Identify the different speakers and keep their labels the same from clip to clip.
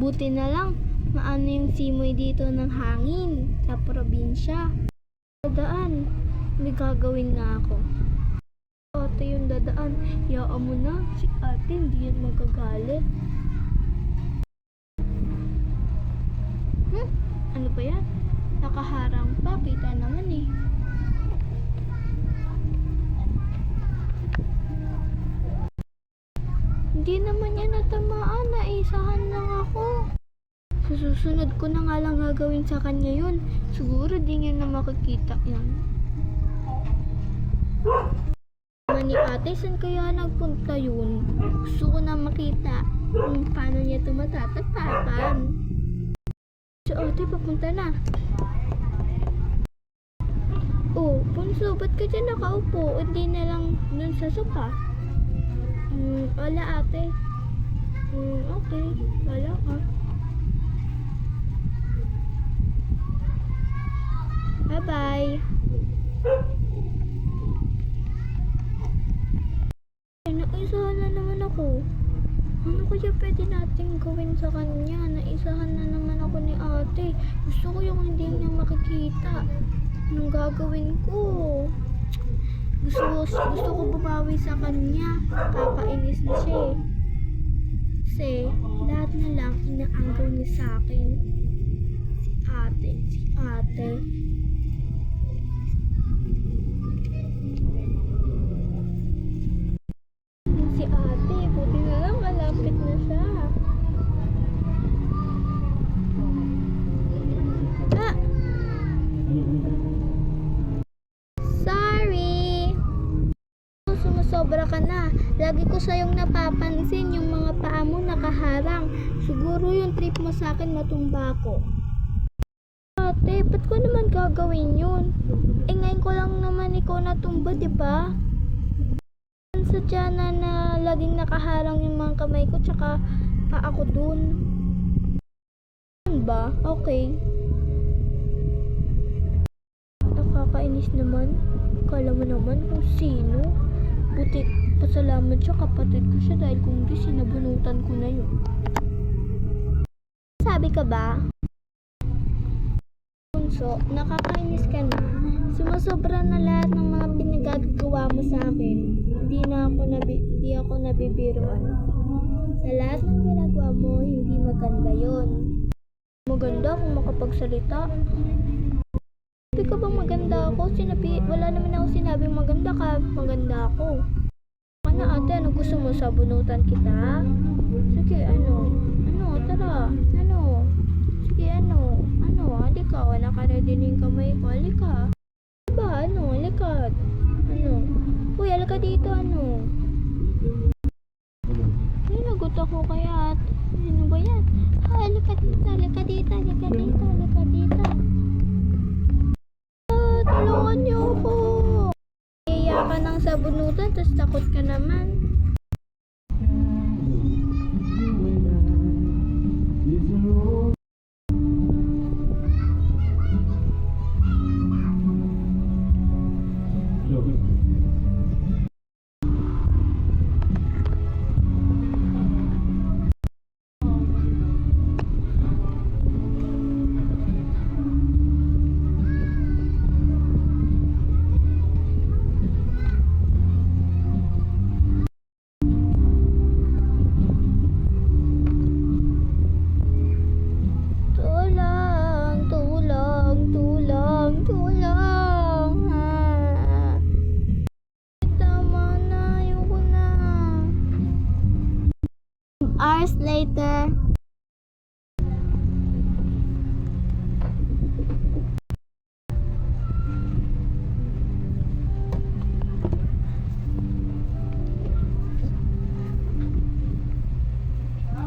Speaker 1: Buti na lang, maano yung simoy dito ng hangin sa probinsya. Dadaan, may gagawin nga ako. Ate yung dadaan, hayaan mo na, si ate hindi yan magagalit. Ano ba yan? Nakaharang pa, kita naman eh. Hindi naman yan natamaan, naisahan lang ako. Sa susunod ko na nga lang gagawin sa kanya yun. Siguro di niya na makikita yan. Ni ate, saan kaya nagpunta yun? Gusto ko na makita kung paano niya ito matatapakan. Si ate, papunta na. Oh, Bunso, ba't ka dyan nakaupo? Hindi na lang dun sa sopa. Wala ate. Okay, wala ka. Bye-bye. Naisahan na naman ako. Ano kaya pwede natin gawin sa kanya? Naisahan na naman ako ni ate. Gusto ko yung hindi niya makikita. Anong gagawin ko? Gusto ko bumawi sa kanya. Kakainis na siya eh. Kasi lahat na lang inaanggaw niya sa akin. Si ate. Si ate, buti na lang malapit na siya. Ah! Sorry! Sumusobra ka na. Lagi ko sa'yong napapansin yung mga paa mo nakaharang. Siguro yung trip mo sa akin matumba ko. Ate, ba't ko naman gagawin yun? Ngayon ko lang naman ikaw natumba, diba? Sadya na laging nakaharang yung mga kamay ko tsaka paa ko dun. Ano ba? Okay. Nakakainis naman. Kala mo naman kung sino. Buti pasalamat siya, kapatid ko siya, dahil kung di sinabunutan ko na yun. Sabi ka ba? Bunso, nakakainis ka na. Sumasobra na lahat ng mga pinagagawa mo sa akin. Hindi ako nabibiruan. Sa lahat ng ginagawa mo, hindi maganda yon. Maganda kung makapagsalita. Sabi ko bang maganda ako? Wala naman ako sinabing maganda ka. Maganda ako. Ano ate, ano gusto mo? Sabunutan kita? Sige, ano? Tara. Sige, halika. Wala ka na din yung kamay ko. Halika. Ba, halika. Uy, halika dito, nagot ako kaya. Ano ba yan? Halika dito. Tulungan niyo ako. Kaya ka ng sabunutan, tapos takot ka naman. Hours later.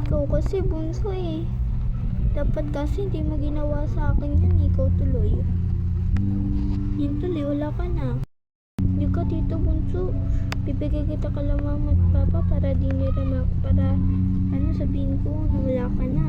Speaker 1: Ikaw kasi bunso eh. Dapat kasi hindi mo ginawa sa akin yan. Ikaw tuloy. Yan tuloy, wala ka na. Hindi ka dito bunso. Bibigay kita kala mama at papa para di nila para sabihin ko na wala ka na.